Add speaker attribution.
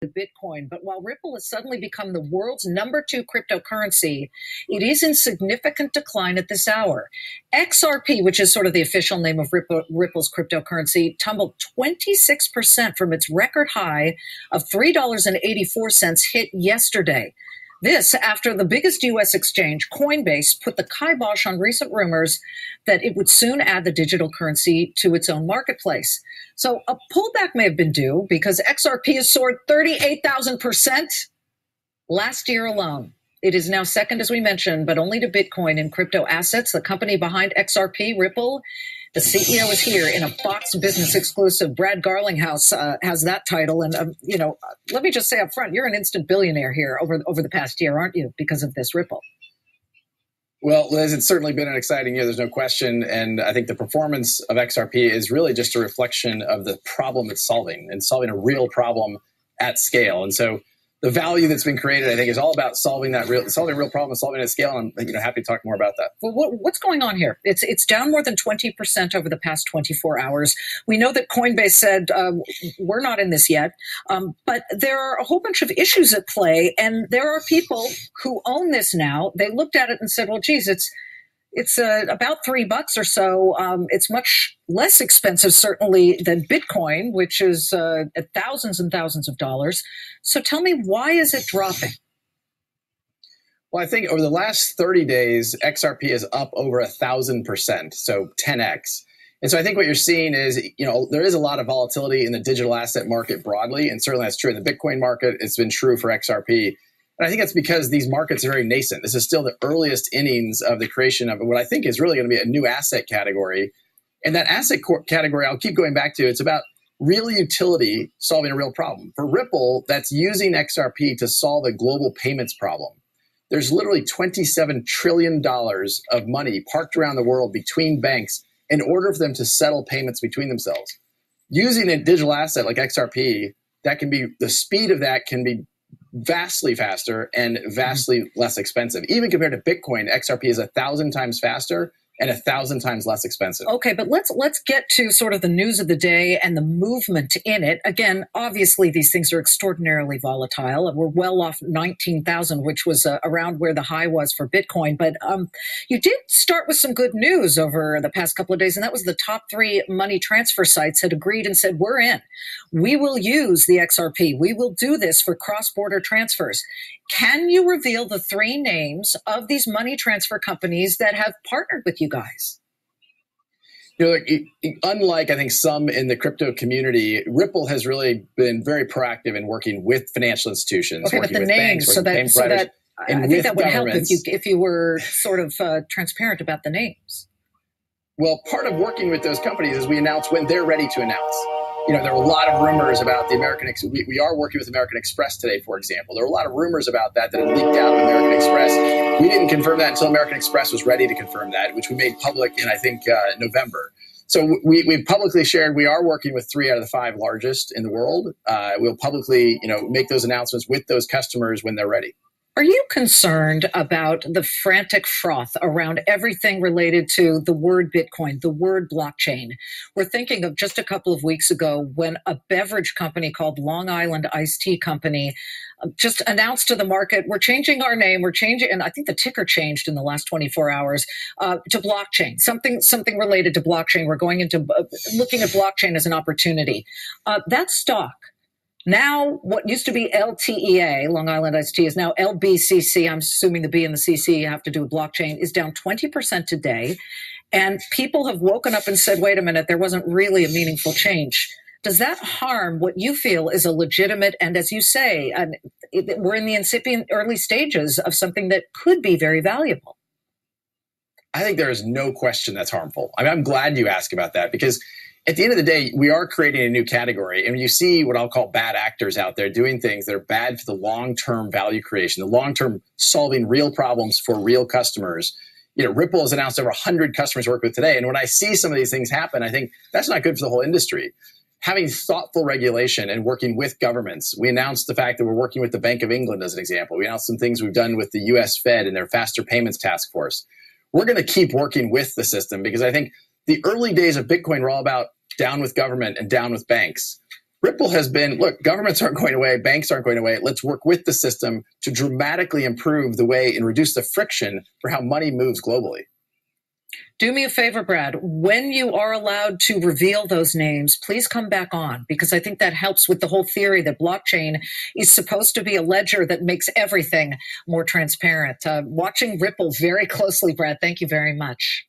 Speaker 1: Bitcoin. But while Ripple has suddenly become the world's #2 cryptocurrency, it is in significant decline at this hour. XRP, which is sort of the official name of Ripple's cryptocurrency, tumbled 26% from its record high of $3.84 hit yesterday. This after the biggest U.S. exchange, COINBASE, put the kibosh on recent rumors that it would soon add the digital currency to its own marketplace. So a pullback may have been due because XRP has soared 38,000% last year alone. It is now second, as we mentioned, but only to Bitcoin in crypto assets. The company behind XRP, Ripple, the CEO is here in a Fox Business exclusive. Brad Garlinghouse has that title. And, let me just say up front, you're an instant billionaire here over the past year, aren't you, because of this Ripple?
Speaker 2: Well, Liz, it's certainly been an exciting year. There's no question. And I think the performance of XRP is really just a reflection of the problem it's solving and solving a real problem at scale. And so the value that's been created, I think, is all about solving a real problem, solving it at scale. And I'm happy to talk more about that.
Speaker 1: Well, what's going on here? It's down more than 20% over the past 24 hours. We know that Coinbase said we're not in this yet, but there are a whole bunch of issues at play, and there are people who own this now. They looked at it and said, "Well, geez, it's about $3 or so. It's much less expensive, certainly, than Bitcoin, which is at thousands and thousands of dollars." So tell me, why is it dropping?
Speaker 2: Well, I think over the last 30 days, XRP is up over 1,000%, so 10x. And so I think what you're seeing is, there is a lot of volatility in the digital asset market broadly, and certainly that's true in the Bitcoin market. It's been true for XRP. And I think that's because these markets are very nascent. This is still the earliest innings of the creation of what I think is really going to be a new asset category. And that asset category, I'll keep going back to, it's about real utility solving a real problem. For Ripple, that's using XRP to solve a global payments problem. There's literally $27 trillion of money parked around the world between banks in order for them to settle payments between themselves. Using a digital asset like XRP, the speed of that can be vastly faster and vastly less expensive. Even compared to Bitcoin, XRP is 1,000 times faster and 1,000 times less expensive.
Speaker 1: Okay, but let's get to sort of the news of the day and the movement in it. Again, obviously these things are extraordinarily volatile, and we're well off 19,000, which was around where the high was for Bitcoin. But you did start with some good news over the past couple of days, and that was the top 3 money transfer sites had agreed and said, we're in. We will use the XRP. We will do this for cross-border transfers. Can you reveal the 3 names of these money transfer companies that have partnered with you guys?
Speaker 2: Unlike, I think, some in the crypto community, Ripple has really been very proactive in working with financial institutions,
Speaker 1: okay,
Speaker 2: working
Speaker 1: but the
Speaker 2: with
Speaker 1: names,
Speaker 2: banks,
Speaker 1: so that I think that would help if you were sort of transparent about the names.
Speaker 2: Well, part of working with those companies is we announce when they're ready to announce. There were a lot of rumors about the we are working with American Express today, for example. There were a lot of rumors about that had leaked out of American Express. We didn't confirm that until American Express was ready to confirm that, which we made public in, I think, November. So we've publicly shared we are working with 3 out of the 5 largest in the world. We'll publicly, make those announcements with those customers when they're ready.
Speaker 1: Are you concerned about the frantic froth around everything related to the word Bitcoin, the word blockchain? We're thinking of just a couple of weeks ago when a beverage company called Long Island Iced Tea Company just announced to the market, we're changing our name, and I think the ticker changed in the last 24 hours to blockchain, something related to blockchain. We're going into looking at blockchain as an opportunity. That stock, now, what used to be LTEA, Long Island Iced Tea, is now LBCC. I'm assuming the B and the CC have to do with blockchain, is down 20% today. And people have woken up and said, wait a minute, there wasn't really a meaningful change. Does that harm what you feel is a legitimate, and as you say, we're in the incipient early stages of something that could be very valuable?
Speaker 2: I think there is no question that's harmful. I'm glad you asked about that, because at the end of the day, we are creating a new category. And when you see what I'll call bad actors out there doing things that are bad for the long-term value creation, the long-term solving real problems for real customers, Ripple has announced over 100 customers to work with today. And when I see some of these things happen, I think that's not good for the whole industry. Having thoughtful regulation and working with governments. We announced the fact that we're working with the Bank of England as an example. We announced some things we've done with the US Fed and their faster payments task force. We're going to keep working with the system, because I think the early days of Bitcoin were all about down with government and down with banks. Ripple has been, look, governments aren't going away, banks aren't going away. Let's work with the system to dramatically improve the way and reduce the friction for how money moves globally.
Speaker 1: Do me a favor, Brad. When you are allowed to reveal those names, please come back on, because I think that helps with the whole theory that blockchain is supposed to be a ledger that makes everything more transparent. Watching Ripple very closely, Brad. Thank you very much.